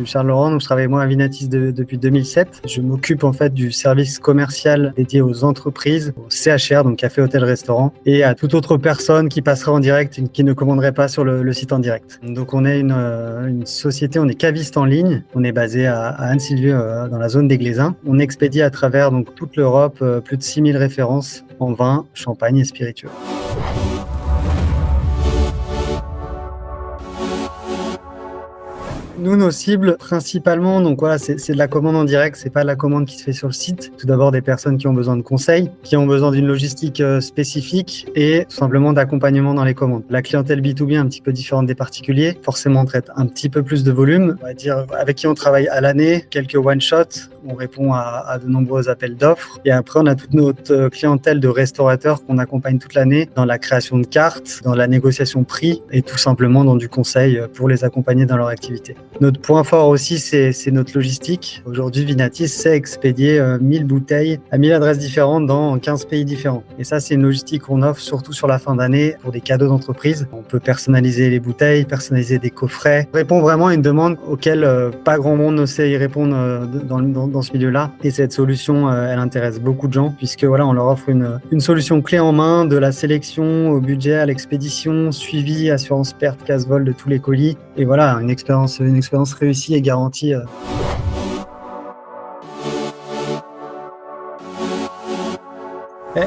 suis Charles Laurent, donc je travaille moi à Vinatis depuis 2007. Je m'occupe en fait du service commercial dédié aux entreprises, au CHR, donc café, hôtel, restaurant, et à toute autre personne qui passerait en direct et qui ne commanderait pas sur le site en direct. Donc on est une société, on est caviste en ligne, on est basé à Anne-Sylvieux dans la zone des Glaisins. On expédie à travers donc toute l'Europe plus de 6000 références en vin, champagne et spiritueux. Nous, nos cibles, principalement, donc voilà, c'est de la commande en direct, c'est pas de la commande qui se fait sur le site. Tout d'abord, des personnes qui ont besoin de conseils, qui ont besoin d'une logistique spécifique et tout simplement d'accompagnement dans les commandes. La clientèle B2B est un petit peu différente des particuliers. Forcément, on traite un petit peu plus de volume. On va dire, avec qui on travaille à l'année, quelques one-shots. On répond à de nombreux appels d'offres. Et après, on a toute notre clientèle de restaurateurs qu'on accompagne toute l'année dans la création de cartes, dans la négociation prix et tout simplement dans du conseil pour les accompagner dans leur activité. Notre point fort aussi, c'est notre logistique. Aujourd'hui, Vinatis sait expédier 1000 bouteilles à 1000 adresses différentes dans 15 pays différents. Et ça, c'est une logistique qu'on offre surtout sur la fin d'année pour des cadeaux d'entreprise. On peut personnaliser les bouteilles, personnaliser des coffrets. On répond vraiment à une demande auquel pas grand monde ne sait y répondre dans ce milieu-là. Et cette solution, elle intéresse beaucoup de gens puisque voilà, on leur offre une solution clé en main de la sélection au budget, à l'expédition, suivi, assurance perte, casse-vol de tous les colis. Et voilà, une expérience réussie et garantie.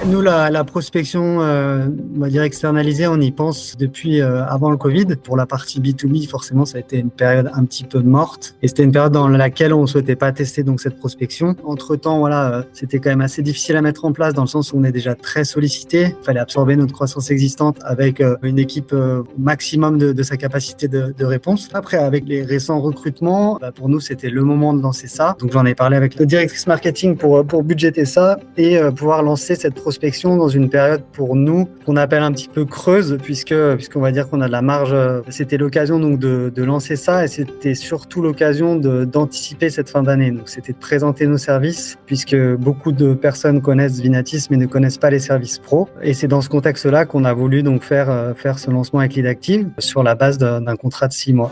Nous, la prospection, on va dire externalisée, on y pense depuis avant le Covid. Pour la partie B2B, forcément, ça a été une période un petit peu morte. Et c'était une période dans laquelle on ne souhaitait pas tester donc cette prospection. Entre-temps, voilà, c'était quand même assez difficile à mettre en place dans le sens où on est déjà très sollicité. Il fallait absorber notre croissance existante avec une équipe maximum de sa capacité de réponse. Après, avec les récents recrutements, pour nous, c'était le moment de lancer ça. Donc, j'en ai parlé avec la directrice marketing pour budgéter ça et pouvoir lancer cette prospection dans une période pour nous qu'on appelle un petit peu creuse puisqu'on va dire qu'on a de la marge. C'était l'occasion donc de lancer ça et c'était surtout l'occasion d'anticiper cette fin d'année. Donc c'était de présenter nos services puisque beaucoup de personnes connaissent Vinatis mais ne connaissent pas les services pro. Et c'est dans ce contexte-là qu'on a voulu donc faire ce lancement avec Lead Active sur la base d'un contrat de 6 mois.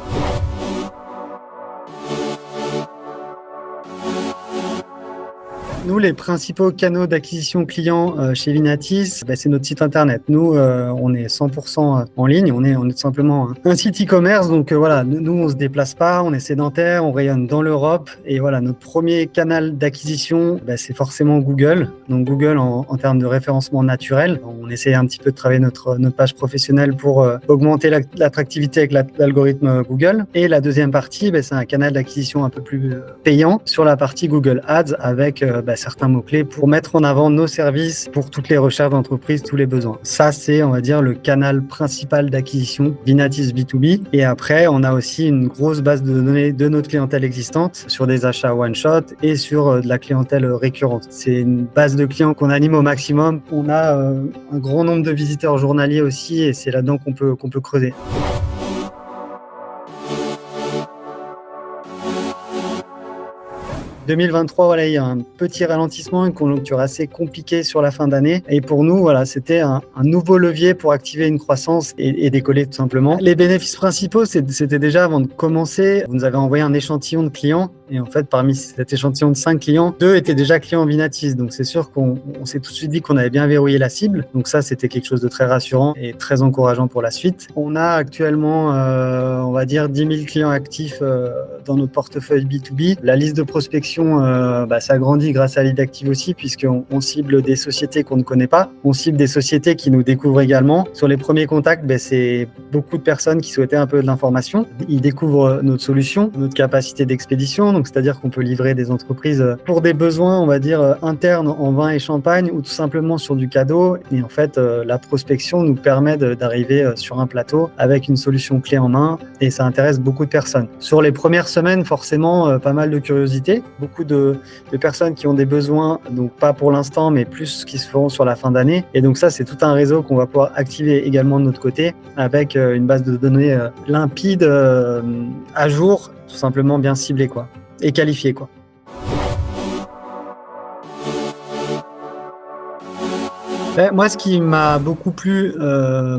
Nous, les principaux canaux d'acquisition clients chez Vinatis, c'est notre site internet. Nous, on est 100% en ligne. On est tout simplement un site e-commerce. Donc voilà, nous, on se déplace pas, on est sédentaire, on rayonne dans l'Europe. Et voilà, notre premier canal d'acquisition, c'est forcément Google. Donc Google en termes de référencement naturel. On essaie un petit peu de travailler notre page professionnelle pour augmenter l'attractivité avec l'algorithme Google. Et la deuxième partie, c'est un canal d'acquisition un peu plus payant sur la partie Google Ads avec certains mots-clés pour mettre en avant nos services pour toutes les recherches d'entreprise, tous les besoins. Ça, c'est, on va dire, le canal principal d'acquisition Vinatis B2B. Et après, on a aussi une grosse base de données de notre clientèle existante sur des achats one-shot et sur de la clientèle récurrente. C'est une base de clients qu'on anime au maximum. On a un grand nombre de visiteurs journaliers aussi et c'est là-dedans qu'on peut creuser. 2023, voilà, il y a un petit ralentissement, une conjoncture assez compliquée sur la fin d'année. Et pour nous, voilà, c'était un nouveau levier pour activer une croissance et décoller tout simplement. Les bénéfices principaux, c'était déjà avant de commencer, vous nous avez envoyé un échantillon de clients. Et en fait, parmi cet échantillon de 5 clients, 2 étaient déjà clients Vinatis. Donc, c'est sûr qu'on s'est tout de suite dit qu'on avait bien verrouillé la cible. Donc, ça, c'était quelque chose de très rassurant et très encourageant pour la suite. On a actuellement, on va dire, 10 000 clients actifs dans notre portefeuille B2B. La liste de prospection s'agrandit grâce à Lead Active aussi, puisqu'on cible des sociétés qu'on ne connaît pas. On cible des sociétés qui nous découvrent également. Sur les premiers contacts, c'est beaucoup de personnes qui souhaitaient un peu de l'information. Ils découvrent notre solution, notre capacité d'expédition. Donc, c'est-à-dire qu'on peut livrer des entreprises pour des besoins, on va dire, internes en vin et champagne ou tout simplement sur du cadeau. Et en fait, la prospection nous permet d'arriver sur un plateau avec une solution clé en main et ça intéresse beaucoup de personnes. Sur les premières semaines, forcément, pas mal de curiosité, beaucoup de personnes qui ont des besoins, donc pas pour l'instant, mais plus qui se feront sur la fin d'année. Et donc ça, c'est tout un réseau qu'on va pouvoir activer également de notre côté avec une base de données limpide, à jour, tout simplement bien ciblée, quoi. Et qualifié, quoi. Moi, ce qui m'a beaucoup plu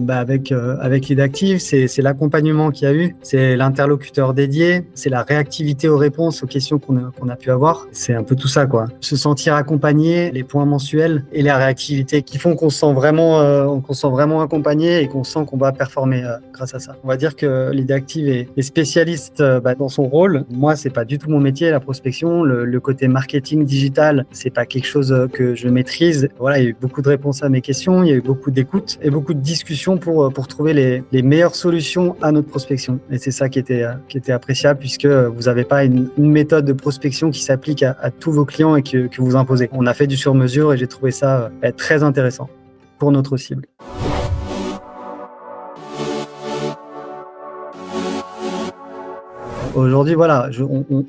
avec Lead Active, c'est l'accompagnement qu'il y a eu, c'est l'interlocuteur dédié, c'est la réactivité aux réponses aux questions qu'on a pu avoir. C'est un peu tout ça, quoi. Se sentir accompagné, les points mensuels et la réactivité qui font qu'on se sent vraiment accompagné et qu'on sent qu'on va performer grâce à ça. On va dire que Lead Active est spécialiste dans son rôle. Moi, c'est pas du tout mon métier, la prospection. Le côté marketing digital, c'est pas quelque chose que je maîtrise. Voilà, il y a eu beaucoup de réponses à mes questions, il y a eu beaucoup d'écoute et beaucoup de discussions pour trouver les meilleures solutions à notre prospection. Et c'est ça qui était appréciable, puisque vous n'avez pas une méthode de prospection qui s'applique à tous vos clients et que vous imposez. On a fait du sur-mesure et j'ai trouvé ça très intéressant pour notre cible. Aujourd'hui, voilà,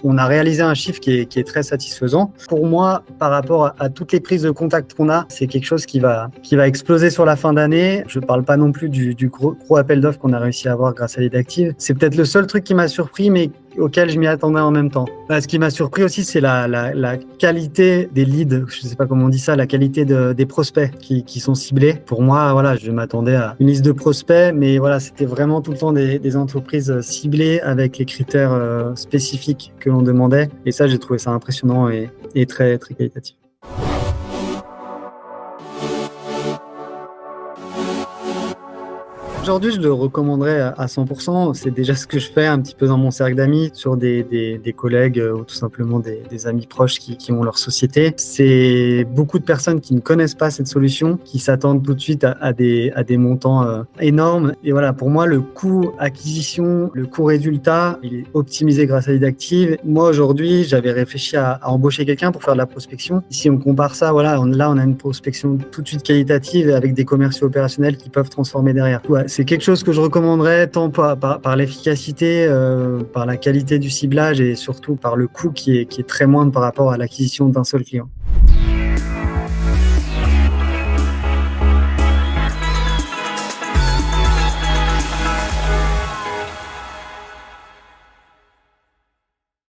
on a réalisé un chiffre qui est très satisfaisant. Pour moi, par rapport à toutes les prises de contact qu'on a, c'est quelque chose qui va exploser sur la fin d'année. Je parle pas non plus du gros appel d'offres qu'on a réussi à avoir grâce à Lead Active. C'est peut-être le seul truc qui m'a surpris, mais auquel je m'y attendais en même temps. Ce qui m'a surpris aussi, c'est la qualité des leads, je sais pas comment on dit ça, la qualité des prospects qui sont ciblés. Pour moi, voilà, je m'attendais à une liste de prospects, mais voilà, c'était vraiment tout le temps des entreprises ciblées avec les critères spécifiques que l'on demandait. Et ça, j'ai trouvé ça impressionnant et très, très qualitatif. Aujourd'hui, je le recommanderais à 100%. C'est déjà ce que je fais un petit peu dans mon cercle d'amis, sur des collègues ou tout simplement des amis proches qui ont leur société. C'est beaucoup de personnes qui ne connaissent pas cette solution, qui s'attendent tout de suite à des montants énormes. Et voilà, pour moi, le coût acquisition, le coût résultat, il est optimisé grâce à Lead Active. Moi, aujourd'hui, j'avais réfléchi à embaucher quelqu'un pour faire de la prospection. Si on compare ça, voilà, là, on a une prospection tout de suite qualitative avec des commerciaux opérationnels qui peuvent transformer derrière. Ouais, c'est quelque chose que je recommanderais tant par l'efficacité, par la qualité du ciblage et surtout par le coût qui est très moindre par rapport à l'acquisition d'un seul client.